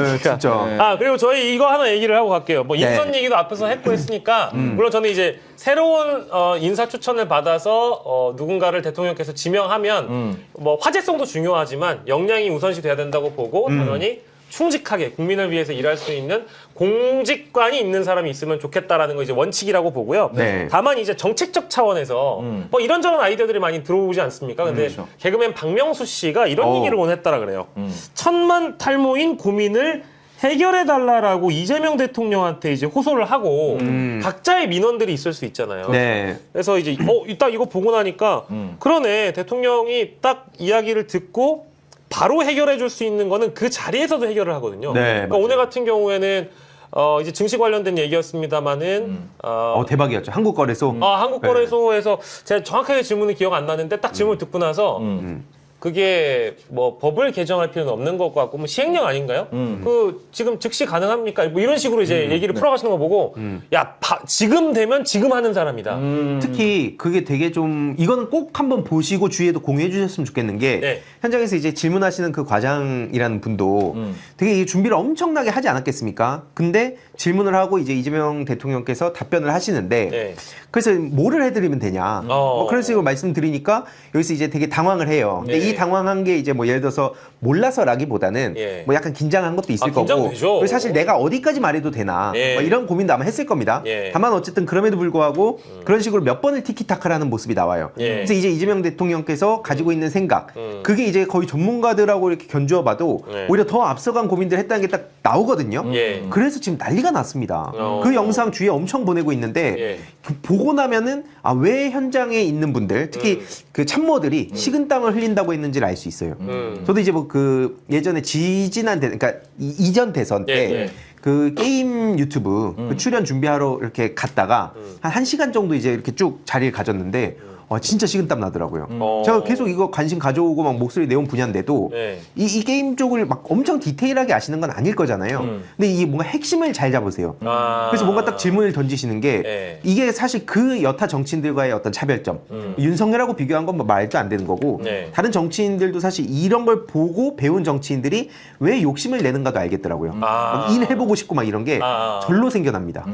네, 진짜. 네. 아, 그리고 저희 이거 하나 얘기를 하고 갈게요. 뭐 인선 얘기도 앞에서 했고 했으니까 물론 저는 이제 새로운 인사 추천을 받아서 누군가를 대통령께서 지명하면 뭐 화제성도 중요하지만 역량이 우선시 돼야 된다고 보고 당연히 충직하게 국민을 위해서 일할 수 있는 공직관이 있는 사람이 있으면 좋겠다라는 거 이제 원칙이라고 보고요. 네. 다만 이제 정책적 차원에서 뭐 이런저런 아이디어들이 많이 들어오지 않습니까? 근데 그렇죠. 개그맨 박명수 씨가 이런 얘기를 원했다라 그래요. 1000만 탈모인 고민을 해결해달라고 이재명 대통령한테 이제 호소를 하고 각자의 민원들이 있을 수 있잖아요. 네. 그래서 이제 딱 이거 보고 나니까 그러네, 대통령이 딱 이야기를 듣고 바로 해결해 줄 수 있는 거는 그 자리에서도 해결을 하거든요. 네, 그러니까 맞아요. 오늘 같은 경우에는 이제 증시 관련된 얘기였습니다만은 대박이었죠. 한국거래소. 한국거래소에서 제가 정확하게 질문은 기억 안 나는데 딱 질문을 듣고 나서 그게 뭐 법을 개정할 필요는 없는 것 같고 뭐 시행령 아닌가요? 그 지금 즉시 가능합니까? 뭐 이런 식으로 이제 얘기를 풀어가시는 거 보고 야, 지금 되면 지금 하는 사람이다. 특히 그게 되게 좀 이거는 꼭 한번 보시고 주위에도 공유해 주셨으면 좋겠는 게 네. 현장에서 이제 질문하시는 그 과장이라는 분도 되게 이 준비를 엄청나게 하지 않았겠습니까? 근데 질문을 하고 이제 이재명 대통령께서 답변을 하시는데 네. 그래서 뭐를 해드리면 되냐? 뭐 그런 식으로 말씀드리니까 여기서 이제 되게 당황을 해요. 근데 네. 이 당황한 게 이제 뭐 예를 들어서 몰라서라기보다는 예. 뭐 약간 긴장한 것도 있을 거고 긴장되죠. 그리고 사실 내가 어디까지 말해도 되나 예. 뭐 이런 고민도 아마 했을 겁니다. 예. 다만 어쨌든 그럼에도 불구하고 그런 식으로 몇 번을 티키타카를 하는 모습이 나와요. 예. 그래서 이제 이재명 대통령께서 가지고 있는 생각 그게 이제 거의 전문가들하고 이렇게 견주어 봐도 예. 오히려 더 앞서간 고민들 했다는 게 딱 나오거든요. 예. 그래서 지금 난리가 났습니다. 그 영상 주위에 엄청 보내고 있는데 예. 보고 나면은 왜 현장에 있는 분들 특히 그 참모들이 식은땀을 흘린다고 했는지를 알 수 있어요. 저도 이제 뭐 그 예전에 지지난 그러니까 이전 대선 때 예. 그 게임 유튜브 그 출연 준비하러 이렇게 갔다가 한 1시간 정도 이제 이렇게 쭉 자리를 가졌는데 진짜 식은땀 나더라고요. 제가 계속 이거 관심 가져오고 막 목소리 내온 분야인데도 네. 이 게임 쪽을 막 엄청 디테일하게 아시는 건 아닐 거잖아요. 근데 이게 뭔가 핵심을 잘 잡으세요. 그래서 뭔가 딱 질문을 던지시는 게 네. 이게 사실 그 여타 정치인들과의 어떤 차별점 윤석열하고 비교한 건 뭐 말도 안 되는 거고 네. 다른 정치인들도 사실 이런 걸 보고 배운 정치인들이 왜 욕심을 내는가도 알겠더라고요. 막 일해보고 싶고 막 이런 게 절로 생겨납니다.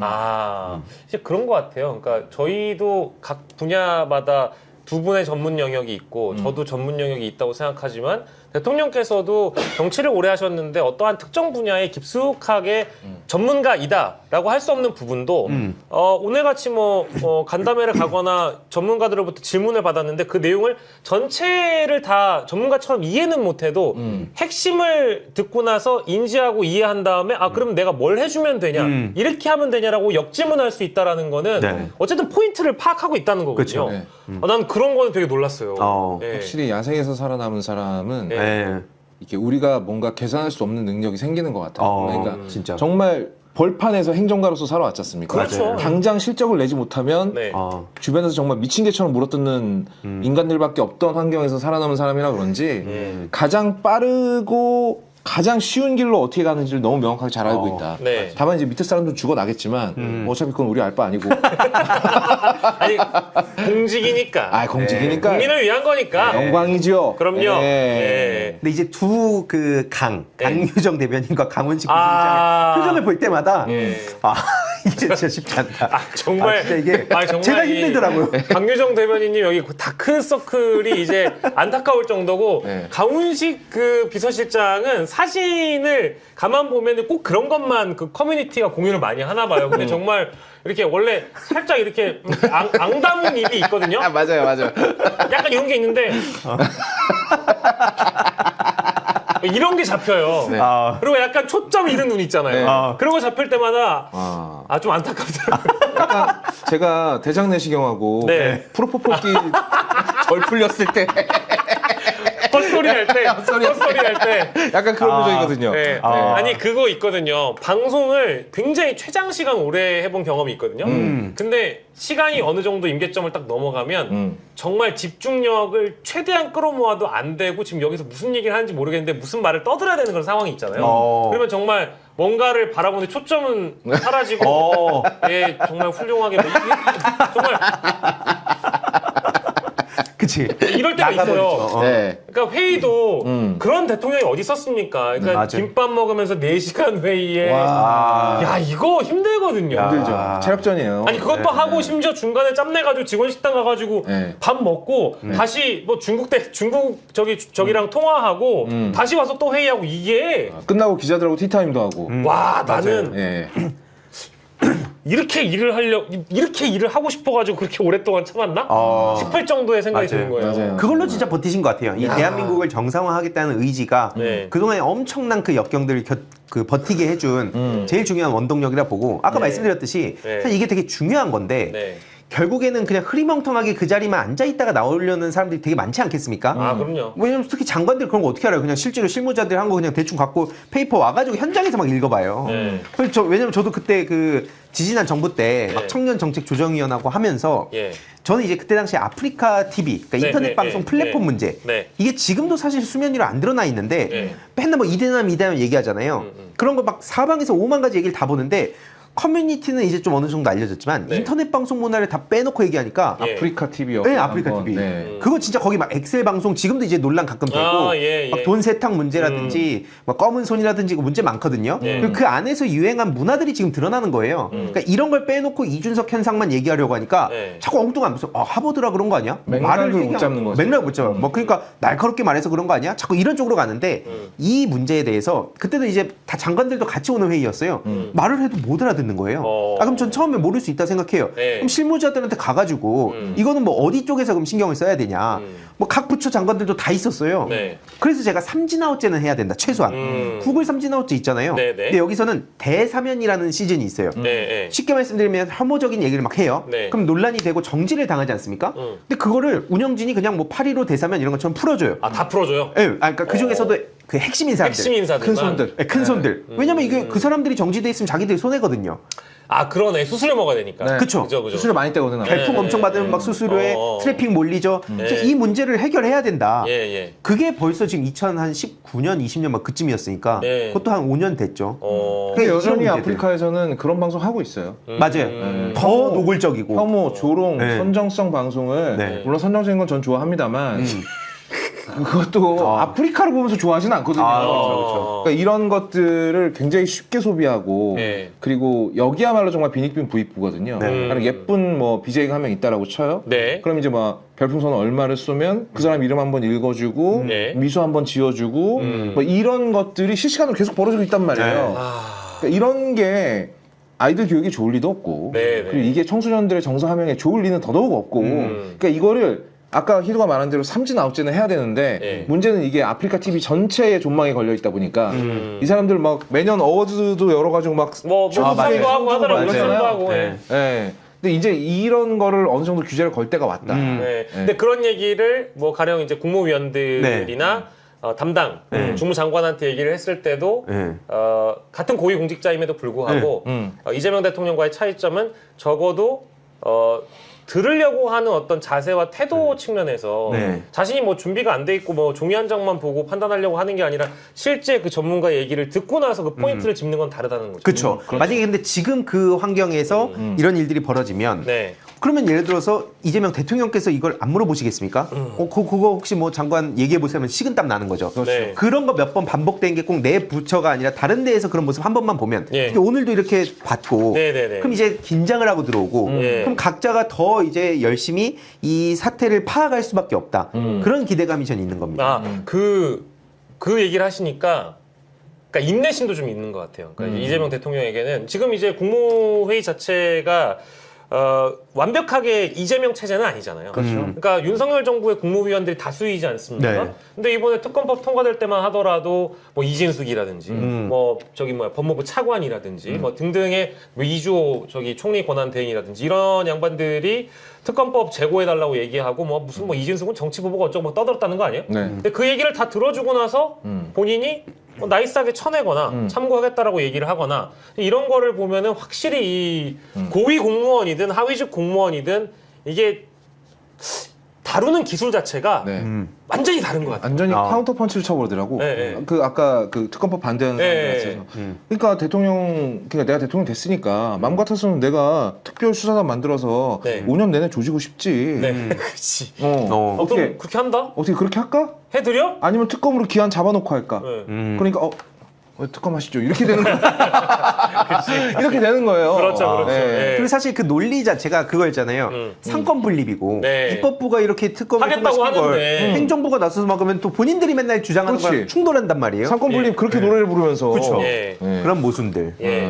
이제 그런 것 같아요. 그러니까 저희도 각 분야마다 두 분의 전문 영역이 있고 저도 전문 영역이 있다고 생각하지만 대통령께서도 정치를 오래 하셨는데 어떠한 특정 분야에 깊숙하게 전문가이다라고 할 수 없는 부분도 오늘같이 뭐 간담회를 가거나 전문가들로부터 질문을 받았는데 그 내용을 전체를 다 전문가처럼 이해는 못해도 핵심을 듣고 나서 인지하고 이해한 다음에 그럼 내가 뭘 해주면 되냐 이렇게 하면 되냐라고 역질문할 수 있다라는 거는 네. 어쨌든 포인트를 파악하고 있다는 거거든요. 그렇죠. 난 그런 거는 되게 놀랐어요. 예. 확실히 야생에서 살아남은 사람은 네. 네. 이게 우리가 뭔가 계산할 수 없는 능력이 생기는 것 같아요. 그러니까 진짜. 정말 벌판에서 행정가로서 살아왔지 않습니까? 그렇죠. 당장 실적을 내지 못하면 네. 주변에서 정말 미친 개처럼 물어뜯는 인간들밖에 없던 환경에서 살아남은 사람이라 그런지 가장 빠르고 가장 쉬운 길로 어떻게 가는지를 너무 명확하게 잘 알고 있다. 네. 다만 이제 밑에 사람들 죽어나겠지만 뭐 어차피 그건 우리 알 바 아니고. 아니 공직이니까. 공직이니까. 국민을 위한 거니까. 영광이죠. 그럼요. 네. 네. 근데 이제 두 그 강유정 대변인과 강훈식 아. 부총장의 표정을 볼 때마다 예. 이게 진짜 쉽지 않다. 정말 진짜 이게 정말 제가 이 힘들더라고요. 강유정 대변인님 여기 다크서클이 이제 안타까울 정도고 네. 강훈식 그 비서실장은 사진을 가만 보면 꼭 그런 것만 그 커뮤니티가 공유를 많이 하나 봐요. 근데 정말 이렇게 원래 살짝 이렇게 앙담은 입이 있거든요. 맞아요. 약간 이런 게 있는데 이런 게 잡혀요. 네. 그리고 약간 초점 잃은 눈 있잖아요. 네. 그런 거 잡힐 때마다 좀 안타깝더라고요. 약간 제가 대장 내시경하고 네. 프로포폴기 덜 풀렸을 때 헛소리 할 때, 약간 그런 표정이거든요. 네. 아니 그거 있거든요. 방송을 굉장히 최장 시간 오래 해본 경험이 있거든요. 근데 시간이 어느 정도 임계점을 딱 넘어가면 정말 집중력을 최대한 끌어모아도 안 되고 지금 여기서 무슨 얘기를 하는지 모르겠는데 무슨 말을 떠들어야 되는 그런 상황이 있잖아요. 그러면 정말 뭔가를 바라보는데 초점은 사라지고 정말 훌륭하게 정말 그치. 이럴 때가 있어요. 나가버리죠. 네. 그러니까 회의도 그런 대통령이 어디 있었습니까? 그러니까 맞아요. 김밥 먹으면서 4시간 회의에 와. 야 이거 힘들거든요. 힘들죠. 체력전이에요. 아니 그것도 하고 심지어 중간에 짬내가지고 직원 식당 가가지고 네. 밥 먹고 다시 뭐 중국 저기랑 통화하고 다시 와서 또 회의하고 이게 끝나고 기자들하고 티타임도 하고. 와 나는 예. 이렇게 일을 하고 싶어가지고 그렇게 오랫동안 참았나 싶을 정도의 생각이 맞아요. 드는 거예요. 맞아요. 그걸로 진짜 버티신 것 같아요. 이 대한민국을 정상화하겠다는 의지가 네. 그동안에 엄청난 그 역경들을 버티게 해준 제일 중요한 원동력이라 보고 아까 말씀드렸듯이 네. 사실 이게 되게 중요한 건데 네. 결국에는 그냥 흐리멍텅하게 그 자리만 앉아있다가 나오려는 사람들이 되게 많지 않겠습니까? 아 그럼요. 왜냐면 특히 장관들 그런 거 어떻게 알아요? 그냥 실제로 실무자들 한 거 그냥 대충 갖고 페이퍼 와가지고 현장에서 막 읽어봐요. 네. 그래서 왜냐면 저도 그때 그 지지난 정부 때 막 네. 청년 정책 조정위원하고 하면서 예. 저는 이제 그때 당시에 아프리카 TV, 그러니까 네, 인터넷 네, 방송 네, 플랫폼 네. 문제. 네. 이게 지금도 사실 수면 위로 안 드러나 있는데 네. 맨날 뭐 이대남 얘기하잖아요. 그런 거 막 사방에서 5만 가지 얘기를 다 보는데 커뮤니티는 이제 좀 어느 정도 알려졌지만 네. 인터넷 방송 문화를 다 빼놓고 얘기하니까 예. 아프리카 TV. 네, 아프리카 TV. 그거 진짜 거기 막 엑셀 방송 지금도 이제 논란 가끔 되고 아, 예, 예. 막 돈 세탁 문제라든지 막 검은 손이라든지 문제 많거든요. 예. 그리고 그 안에서 유행한 문화들이 지금 드러나는 거예요. 그러니까 이런 걸 빼놓고 이준석 현상만 얘기하려고 하니까 예. 자꾸 엉뚱한 무슨 하버드라 그런 거 아니야? 맥락을 못 얘기하고 잡는 거죠. 맥락을 못 잡아. 뭐 그러니까 날카롭게 말해서 그런 거 아니야? 자꾸 이런 쪽으로 가는데 이 문제에 대해서 그때도 이제 다 장관들도 같이 오는 회의였어요. 말을 해도 못 알아듣는 거예요. 그럼 전 처음에 모를 수 있다 생각해요. 네. 그럼 실무자들한테 가가지고 이거는 뭐 어디 쪽에서 그럼 신경을 써야 되냐. 뭐 각 부처 장관들도 다 있었어요. 네. 그래서 제가 삼진아웃제는 해야 된다. 최소한. 구글 삼진아웃제 있잖아요. 네, 네. 근데 여기서는 대사면이라는 시즌이 있어요. 네. 쉽게 말씀드리면 혐오적인 얘기를 막 해요. 네. 그럼 논란이 되고 정지를 당하지 않습니까? 근데 그거를 운영진이 그냥 뭐 8.15 대사면 이런 것처럼 풀어줘요. 아 다 풀어줘요. 예, 그러니까 그 중에서도 그 핵심 인사들. 핵심 인사들. 큰 손들. 예, 큰 손들. 왜냐면 이게 그 사람들이 정지돼 있으면 자기들이 손해거든요. 아 그러네 수수료 먹어야 되니까. 네. 그쵸. 그죠. 수수료 많이 떼거든. 발품 엄청 받으면 막 수수료에 트래픽 몰리죠. 그래서 이 문제를 해결해야 된다. 예. 그게 벌써 지금 2019년, 20년 막 그쯤이었으니까 네. 그것도 한 5년 됐죠. 근데 이런 여전히 문제들. 아프리카에서는 그런 방송 하고 있어요. 맞아요. 더 노골적이고. 혐오, 조롱, 네. 선정성 방송을 네. 물론 선정적인 건 전 좋아합니다만 그것도 아프리카를 보면서 좋아하지는 않거든요. 그렇죠. 그러니까 이런 것들을 굉장히 쉽게 소비하고 네. 그리고 여기야말로 정말 빈익빈 부익부거든요. 네. 그러니까 예쁜 뭐 BJ가 한 명 있다라고 쳐요. 네. 그럼 이제 막 별풍선 얼마를 쏘면 그 사람 이름 한번 읽어주고 네. 미소 한번 지어주고 뭐 이런 것들이 실시간으로 계속 벌어지고 있단 말이에요. 그러니까 이런 게 아이들 교육이 좋을 리도 없고 네, 네. 그리고 이게 청소년들의 정서 함양에 좋을 리는 더더욱 없고 그러니까 이거를 아까 희도가 말한 대로 삼진 아웃제는 해야 되는데 네. 문제는 이게 아프리카 TV 전체의 존망에 걸려 있다 보니까 이 사람들 막 매년 어워즈도 열어가지고 막 뭐 맞아요. 상도 하고 하더라고요. 맞아요. 상도 하고. 네. 예. 근데 이제 이런 거를 어느 정도 규제를 걸 때가 왔다. 네. 근데 그런 얘기를 뭐 가령 이제 국무위원들이나 담당 주무장관한테 얘기를 했을 때도 네. 같은 고위공직자임에도 불구하고 이재명 대통령과의 차이점은 적어도 들으려고 하는 어떤 자세와 태도 측면에서 네. 자신이 뭐 준비가 안 돼 있고 뭐 종이 한 장만 보고 판단하려고 하는 게 아니라 실제 그 전문가의 얘기를 듣고 나서 그 포인트를 짚는 건 다르다는 거죠. 그렇죠. 만약에 근데 지금 그 환경에서 이런 일들이 벌어지면 네. 그러면 예를 들어서 이재명 대통령께서 이걸 안 물어보시겠습니까? 그거 혹시 뭐 장관 얘기해 보시면 식은땀 나는 거죠. 네. 그런 거 몇 번 반복된 게 꼭 내 부처가 아니라 다른 데에서 그런 모습 한 번만 보면 예. 특히 오늘도 이렇게 봤고 네네네. 그럼 이제 긴장을 하고 들어오고 예. 그럼 각자가 더 이제 열심히 이 사태를 파악할 수밖에 없다. 그런 기대감이 전 있는 겁니다. 그 얘기를 하시니까 그러니까 인내심도 좀 있는 것 같아요. 그러니까 이재명 대통령에게는 지금 이제 국무회의 자체가 완벽하게 이재명 체제는 아니잖아요. 그러니까 윤석열 정부의 국무위원들이 다수이지 않습니까? 네. 근데 이번에 특검법 통과될 때만 하더라도 뭐 이진숙이라든지 뭐 저기 뭐야 법무부 차관이라든지 뭐 등등의 뭐 이주호 저기 총리 권한 대행이라든지 이런 양반들이 특검법 제고해달라고 얘기하고 뭐 무슨 뭐 이진숙은 정치 보복가 어쩌고 뭐 떠들었다는 거 아니에요? 네. 근데 그 얘기를 다 들어주고 나서 본인이 뭐 나이스하게 쳐내거나 참고하겠다라고 얘기를 하거나 이런 거를 보면은 확실히 이 고위 공무원이든 하위직 공무원이든 이게 다루는 기술 자체가 네. 완전히 다른 것 같아요. 완전히 아. 카운터 펀치를 쳐버리더라고. 네, 네. 그 아까 그 특검법 반대하는 네, 사람들 같아서. 그러니까 그러니까 내가 대통령 됐으니까 마음 같았으면 내가 특별 수사단 만들어서 네. 5년 내내 조지고 싶지. 네, 그렇지. 어떻게 그럼 그렇게 한다? 어떻게 그렇게 할까? 해드려? 아니면 특검으로 기한 잡아놓고 할까? 네. 그러니까 특검 하시죠. 이렇게 되는 거예요. 이렇게 되는 거예요. 그렇죠, 그렇죠. 네. 네. 그리고 사실 그 논리 자체가 그거였잖아요. 상권 분립이고 네. 입법부가 이렇게 특검을 하겠다고 통과시킨 걸 하는데. 행정부가 나서서 막으면 또 본인들이 맨날 주장하는 그렇지. 거랑 충돌한단 말이에요. 상권 분립 그렇게 노래를 부르면서. 그쵸. 예. 네. 그런 모순들. 예.